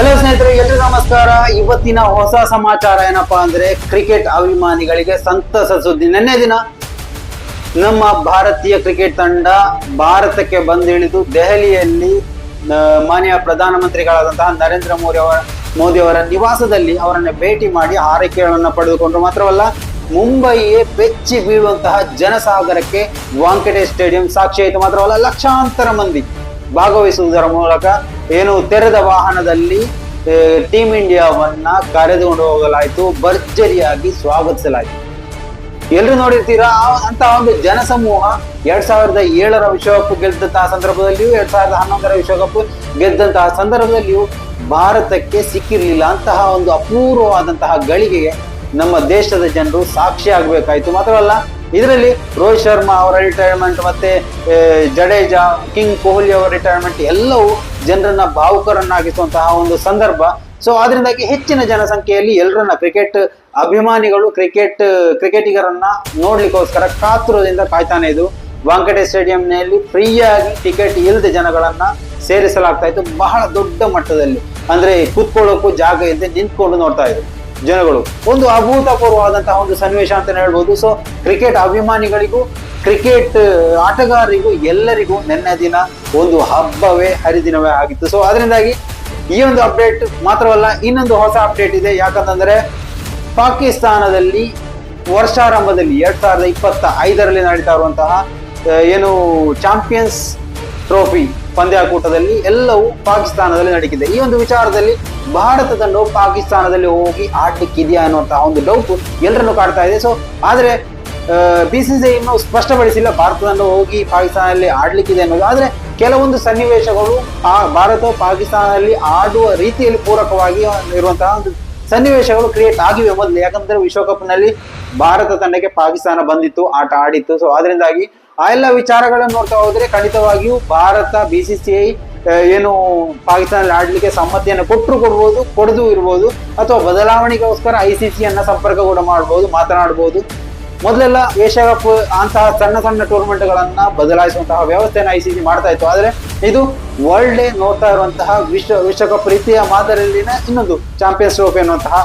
Hello ಸ್ನೇಹಿತರೆ, ಎಲ್ರಿಗೂ ನಮಸ್ಕಾರ. ಇವತ್ತಿನ ಹೊಸ ಸಮಾಚಾರ ಏನಪ್ಪಾ ಅಂದ್ರೆ ಕ್ರಿಕೆಟ್ ಅಭಿಮಾನಿಗಳಿಗೆ ಸಂತಸ ಸುದ್ದಿ. ನಿನ್ನೆ ದಿನ ನಮ್ಮ ಭಾರತೀಯ ಕ್ರಿಕೆಟ್ ತಂಡ ಭಾರತಕ್ಕೆ ಬಂದಿಳಿದು ದೆಹಲಿಯಲ್ಲಿ ಮಾನ್ಯ ಪ್ರಧಾನಮಂತ್ರಿಗಳಾದಂತಹ ನರೇಂದ್ರ ಮೋದಿ ಅವರ ನಿವಾಸದಲ್ಲಿ ಅವರನ್ನ ಭೇಟಿ ಮಾಡಿ ಆರೈಕೆಗಳನ್ನು ಪಡೆದುಕೊಂಡ್ರು. ಮಾತ್ರವಲ್ಲ, ಮುಂಬಯಿಯೇ ಬೆಚ್ಚಿ ಬೀಳುವಂತಹ ಜನಸಾಗರಕ್ಕೆ ವಾಂಖೆಡೆ ಸ್ಟೇಡಿಯಂ ಸಾಕ್ಷಿ ಆಯಿತು. ಮಾತ್ರವಲ್ಲ, ಲಕ್ಷಾಂತರ ಮಂದಿ ಭಾಗವಹಿಸುವುದರ ಮೂಲಕ ಏನು ತೆರೆದ ವಾಹನದಲ್ಲಿ ಟೀಮ್ ಇಂಡಿಯಾವನ್ನ ಕರೆದುಕೊಂಡು ಹೋಗಲಾಯಿತು, ಭರ್ಜರಿಯಾಗಿ ಸ್ವಾಗತಿಸಲಾಯಿತು. ಎಲ್ರು ನೋಡಿರ್ತೀರಾ, ಅಂತ ಒಂದು ಜನಸಮೂಹ 2007ರ ವಿಶ್ವಕಪ್ ಗೆದ್ದಂತಹ ಸಂದರ್ಭದಲ್ಲಿಯೂ 2011ರ ವಿಶ್ವಕಪ್ ಗೆದ್ದಂತಹ ಸಂದರ್ಭದಲ್ಲಿಯೂ ಭಾರತಕ್ಕೆ ಸಿಕ್ಕಿರ್ಲಿಲ್ಲ. ಅಂತಹ ಒಂದು ಅಪೂರ್ವವಾದಂತಹ ಗಳಿಗೆಗೆ ನಮ್ಮ ದೇಶದ ಜನರು ಸಾಕ್ಷಿ ಆಗ್ಬೇಕಾಯ್ತು. ಮಾತ್ರವಲ್ಲ, ಇದರಲ್ಲಿ ರೋಹಿತ್ ಶರ್ಮಾ ಅವರ ರಿಟೈರ್ಮೆಂಟ್ ಮತ್ತೆ ಜಡೇಜಾ, ಕಿಂಗ್ ಕೊಹ್ಲಿ ಅವರ ರಿಟೈರ್ಮೆಂಟ್ ಎಲ್ಲವೂ ಜನರನ್ನ ಭಾವುಕರನ್ನಾಗಿಸುವಂತಹ ಒಂದು ಸಂದರ್ಭ. ಸೊ ಅದರಿಂದಾಗಿ ಹೆಚ್ಚಿನ ಜನಸಂಖ್ಯೆಯಲ್ಲಿ ಎಲ್ಲರನ್ನ ಕ್ರಿಕೆಟ್ ಅಭಿಮಾನಿಗಳು ಕ್ರಿಕೆಟಿಗರನ್ನ ನೋಡ್ಲಿಕ್ಕೋಸ್ಕರ ಕಾತುರದಿಂದ ಕಾಯ್ತಾನೆ ಇದು. ವಾಂಖೆಡೆ ಸ್ಟೇಡಿಯಂನಲ್ಲಿ ಫ್ರೀಯಾಗಿ ಟಿಕೆಟ್ ಇಲ್ಲದೆ ಜನಗಳನ್ನ ಸೇರಿಸಲಾಗ್ತಾ ಇತ್ತು. ಬಹಳ ದೊಡ್ಡ ಮಟ್ಟದಲ್ಲಿ, ಅಂದ್ರೆ ಕೂತ್ಕೊಳ್ಳೋಕ್ಕೂ ಜಾಗ ಇಲ್ಲದೆ ನಿಂತ್ಕೊಂಡು ನೋಡ್ತಾ ಇದ್ರು ಜನಗಳು. ಒಂದು ಅಭೂತಪೂರ್ವವಾದಂತಹ ಒಂದು ಸನ್ನಿವೇಶ ಅಂತ ಹೇಳ್ಬೋದು. ಸೊ ಕ್ರಿಕೆಟ್ ಅಭಿಮಾನಿಗಳಿಗೂ ಕ್ರಿಕೆಟ್ ಆಟಗಾರರಿಗೂ ಎಲ್ಲರಿಗೂ ನಿನ್ನೆ ದಿನ ಒಂದು ಹಬ್ಬವೇ ಹರಿದಿನವೇ ಆಗಿತ್ತು. ಸೊ ಅದರಿಂದಾಗಿ ಈ ಒಂದು ಅಪ್ಡೇಟ್ ಮಾತ್ರವಲ್ಲ, ಇನ್ನೊಂದು ಹೊಸ ಅಪ್ಡೇಟ್ ಇದೆ. ಯಾಕಂತಂದ್ರೆ ಪಾಕಿಸ್ತಾನದಲ್ಲಿ ವರ್ಷಾರಂಭದಲ್ಲಿ 2025ರಲ್ಲಿ ನಡೀತಾ ಇರುವಂತಹ ಏನು ಚಾಂಪಿಯನ್ಸ್ ಟ್ರೋಫಿ ಪಂದ್ಯಾಕೂಟದಲ್ಲಿ ಎಲ್ಲವೂ ಪಾಕಿಸ್ತಾನದಲ್ಲಿ ನಡೀತಿದೆ. ಈ ಒಂದು ವಿಚಾರದಲ್ಲಿ ಭಾರತ ತಂಡವು ಪಾಕಿಸ್ತಾನದಲ್ಲಿ ಹೋಗಿ ಆಡ್ಲಿಕ್ಕಿದೆಯಾ ಅನ್ನುವಂತಹ ಒಂದು ಡೌಟ್ ಎಲ್ಲರನ್ನು ಕಾಡ್ತಾ ಇದೆ. ಸೊ ಆದ್ರೆ BCCI ಇನ್ನೂ ಸ್ಪಷ್ಟಪಡಿಸಿಲ್ಲ ಭಾರತ ತಂಡ ಹೋಗಿ ಪಾಕಿಸ್ತಾನದಲ್ಲಿ ಆಡ್ಲಿಕ್ಕಿದೆ ಅನ್ನೋದು. ಆದ್ರೆ ಕೆಲವೊಂದು ಸನ್ನಿವೇಶಗಳು ಭಾರತವು ಪಾಕಿಸ್ತಾನದಲ್ಲಿ ಆಡುವ ರೀತಿಯಲ್ಲಿ ಪೂರಕವಾಗಿ ಇರುವಂತಹ ಒಂದು ಸನ್ನಿವೇಶಗಳು ಕ್ರಿಯೇಟ್ ಆಗಿವೆ ಮೊದಲು. ಯಾಕಂದ್ರೆ ವಿಶ್ವಕಪ್ ನಲ್ಲಿ ಭಾರತ ತಂಡಕ್ಕೆ ಪಾಕಿಸ್ತಾನ ಬಂದಿತ್ತು, ಆಟ ಆಡಿತ್ತು. ಸೊ ಅದರಿಂದಾಗಿ ಆ ಎಲ್ಲ ವಿಚಾರಗಳನ್ನು ನೋಡ್ತಾ ಹೋದ್ರೆ ಖಂಡಿತವಾಗಿಯೂ ಭಾರತ BCCI ಏನು ಪಾಕಿಸ್ತಾನದಲ್ಲಿ ಆಡ್ಲಿಕ್ಕೆ ಸಮ್ಮತಿಯನ್ನು ಕೊಡ್ಬೋದು, ಕೊಡದು ಇರ್ಬೋದು, ಅಥವಾ ಬದಲಾವಣೆಗೋಸ್ಕರ ICC ಅನ್ನ ಸಂಪರ್ಕ ಕೂಡ ಮಾಡ್ಬೋದು, ಮಾತನಾಡಬಹುದು. ಮೊದಲೆಲ್ಲ ಏಷ್ಯಾ ಕಪ್ ಅಂತಹ ಸಣ್ಣ ಸಣ್ಣ ಟೂರ್ನಮೆಂಟ್ಗಳನ್ನ ಬದಲಾಯಿಸುವಂತಹ ವ್ಯವಸ್ಥೆಯನ್ನು ICC ಮಾಡ್ತಾ ಇತ್ತು. ಆದ್ರೆ ಇದು ವರ್ಲ್ಡ್ ಡೇ ನೋಡ್ತಾ ಇರುವಂತಹ ವಿಶ್ವಕಪ್ ರೀತಿಯ ಮಾದರಿಯಲ್ಲಿನ ಇನ್ನೊಂದು ಚಾಂಪಿಯನ್ಸ್ ಟ್ರೋಫಿ ಅನ್ನುವಂತಹ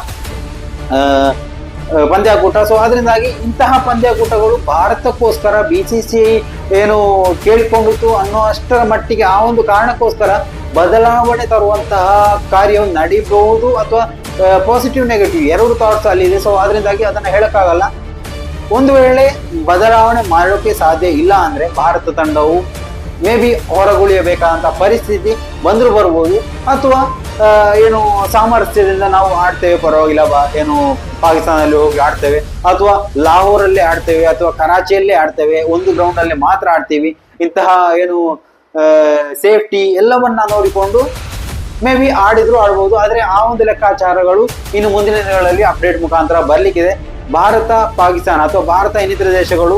ಪಂದ್ಯಾಕೂಟ. ಸೊ ಅದರಿಂದಾಗಿ ಇಂತಹ ಪಂದ್ಯಾಕೂಟಗಳು ಭಾರತಕ್ಕೋಸ್ಕರ BCCI ಏನು ಕೇಳಿಕೊಂಡಿತ್ತು ಅನ್ನೋ ಅಷ್ಟರ ಮಟ್ಟಿಗೆ ಆ ಒಂದು ಕಾರಣಕ್ಕೋಸ್ಕರ ಬದಲಾವಣೆ ತರುವಂತಹ ಕಾರ್ಯವು ನಡೀಬಹುದು, ಅಥವಾ ಪಾಸಿಟಿವ್ ನೆಗೆಟಿವ್ ಎರಡು ಥಾಟ್ಸ್ ಅಲ್ಲಿ ಇದೆ. ಸೊ ಅದರಿಂದಾಗಿ ಅದನ್ನ ಹೇಳಕ್ಕಾಗಲ್ಲ. ಒಂದು ವೇಳೆ ಬದಲಾವಣೆ ಮಾಡೋಕೆ ಸಾಧ್ಯ ಇಲ್ಲ ಅಂದ್ರೆ ಭಾರತ ತಂಡವು ಮೇ ಬಿ ಹೊರಗುಳಿಯಬೇಕಾದಂತ ಪರಿಸ್ಥಿತಿ ಬಂದ್ರು ಬರ್ಬೋದು, ಅಥವಾ ಏನು ಸಾಮರ್ಥ್ಯದಿಂದ ನಾವು ಆಡ್ತೇವೆ, ಪರವಾಗಿಲ್ಲ ಏನು ಪಾಕಿಸ್ತಾನದಲ್ಲಿ ಹೋಗಿ ಆಡ್ತೇವೆ, ಅಥವಾ ಲಾಹೋರಲ್ಲಿ ಆಡ್ತೇವೆ, ಅಥವಾ ಕರಾಚಿಯಲ್ಲಿ ಆಡ್ತೇವೆ, ಒಂದು ಗ್ರೌಂಡ್ ಅಲ್ಲಿ ಮಾತ್ರ ಆಡ್ತೀವಿ, ಇಂತಹ ಏನು ಸೇಫ್ಟಿ ಎಲ್ಲವನ್ನ ನೋಡಿಕೊಂಡು ಮೇ ಬಿ ಆಡಿದ್ರು ಆಡ್ಬೋದು. ಆದ್ರೆ ಆ ಒಂದು ಲೆಕ್ಕಾಚಾರಗಳು ಇನ್ನು ಮುಂದಿನ ದಿನಗಳಲ್ಲಿ ಅಪ್ಡೇಟ್ ಮುಖಾಂತರ ಬರ್ಲಿಕ್ಕಿದೆ. ಭಾರತ ಪಾಕಿಸ್ತಾನ ಅಥವಾ ಭಾರತ ಇನ್ನಿತರ ದೇಶಗಳು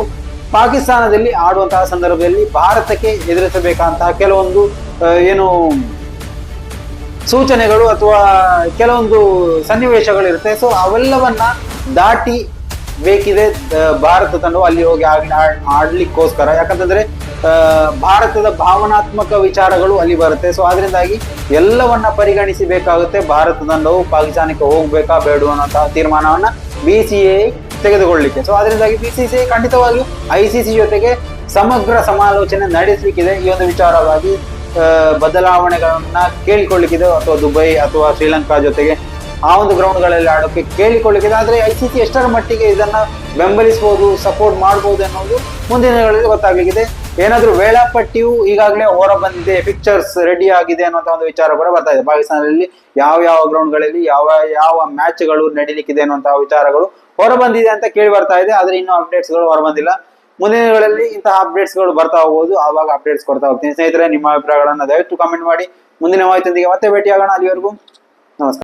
ಪಾಕಿಸ್ತಾನದಲ್ಲಿ ಆಡುವಂತಹ ಸಂದರ್ಭದಲ್ಲಿ ಭಾರತಕ್ಕೆ ಎದುರಿಸಬೇಕಾದಂತಹ ಕೆಲವೊಂದು ಏನು ಸೂಚನೆಗಳು ಅಥವಾ ಕೆಲವೊಂದು ಸನ್ನಿವೇಶಗಳಿರುತ್ತೆ. ಸೊ ಅವೆಲ್ಲವನ್ನ ದಾಟಿ ಬೇಕಿದೆ ಭಾರತ ತಂಡವು ಅಲ್ಲಿ ಹೋಗಿ ಆಡ್ಲಿಕ್ಕೋಸ್ಕರ. ಯಾಕಂತಂದ್ರೆ ಭಾರತದ ಭಾವನಾತ್ಮಕ ವಿಚಾರಗಳು ಅಲ್ಲಿ ಬರುತ್ತೆ. ಸೊ ಅದರಿಂದಾಗಿ ಎಲ್ಲವನ್ನ ಪರಿಗಣಿಸಿ ಬೇಕಾಗುತ್ತೆ. ಭಾರತ ತಂಡವು ಪಾಕಿಸ್ತಾನಕ್ಕೆ ಹೋಗ್ಬೇಕಾ ಬೇಡ ಅನ್ನೋಂತಹ ತೀರ್ಮಾನವನ್ನ BCCI ತೆಗೆದುಕೊಳ್ಳಲಿಕ್ಕೆ. ಸೊ ಅದರಿಂದಾಗಿ BCCI ಖಂಡಿತವಾಗಿಯೂ ICC ಜೊತೆಗೆ ಸಮಗ್ರ ಸಮಾಲೋಚನೆ ನಡೆಸಲಿಕ್ಕಿದೆ. ಈ ಒಂದು ವಿಚಾರವಾಗಿ ಬದಲಾವಣೆಗಳನ್ನ ಕೇಳಿಕೊಳ್ಳಿಕ್ಕಿದೆ, ಅಥವಾ ದುಬೈ ಅಥವಾ ಶ್ರೀಲಂಕಾ ಜೊತೆಗೆ ಆ ಒಂದು ಗ್ರೌಂಡ್ಗಳಲ್ಲಿ ಆಡೋಕೆ ಕೇಳಿಕೊಳ್ಳಿಕ್ಕಿದೆ. ಆದ್ರೆ ICC ಎಷ್ಟರ ಮಟ್ಟಿಗೆ ಇದನ್ನ ಬೆಂಬಲಿಸಬಹುದು, ಸಪೋರ್ಟ್ ಮಾಡಬಹುದು ಅನ್ನೋದು ಮುಂದಿನ ದಿನಗಳಲ್ಲಿ ಗೊತ್ತಾಗಲಿಕ್ಕಿದೆ. ಏನಾದ್ರೂ ವೇಳಾಪಟ್ಟಿಯು ಈಗಾಗಲೇ ಹೊರ ಬಂದಿದೆ, ಪಿಕ್ಚರ್ಸ್ ರೆಡಿ ಆಗಿದೆ ಅನ್ನುವಂಥ ಒಂದು ವಿಚಾರ ಕೂಡ ಬರ್ತಾ ಇದೆ. ಪಾಕಿಸ್ತಾನದಲ್ಲಿ ಯಾವ ಗ್ರೌಂಡ್ಗಳಲ್ಲಿ ಯಾವ ಮ್ಯಾಚ್ಗಳು ನಡೀಲಿಕ್ಕಿದೆ ಅನ್ನುವಂತಹ ವಿಚಾರಗಳು ಹೊರ ಬಂದಿದೆ ಅಂತ ಕೇಳಿ ಬರ್ತಾ ಇದೆ. ಆದ್ರೆ ಇನ್ನೂ ಅಪ್ಡೇಟ್ಸ್ಗಳು ಹೊರ ಬಂದಿಲ್ಲ. ಮುಂದಿನ ದಿನಗಳಲ್ಲಿ ಇಂತಹ ಅಪ್ಡೇಟ್ಸ್ಗಳು ಬರ್ತಾ ಹೋಗ್ಬೋದು, ಆವಾಗ ಅಪ್ಡೇಟ್ಸ್ ಕೊಡ್ತಾ ಹೋಗ್ತೀನಿ. ಸ್ನೇಹಿತರೆ, ನಿಮ್ಮ ಅಭಿಪ್ರಾಯಗಳನ್ನ ದಯವಿಟ್ಟು ಕಾಮೆಂಟ್ ಮಾಡಿ. ಮುಂದಿನ ಮಾಹಿತಿಯೊಂದಿಗೆ ಮತ್ತೆ ಭೇಟಿಯಾಗೋಣ. ಅಲ್ಲಿವರೆಗೂ ನಮಸ್ಕಾರ.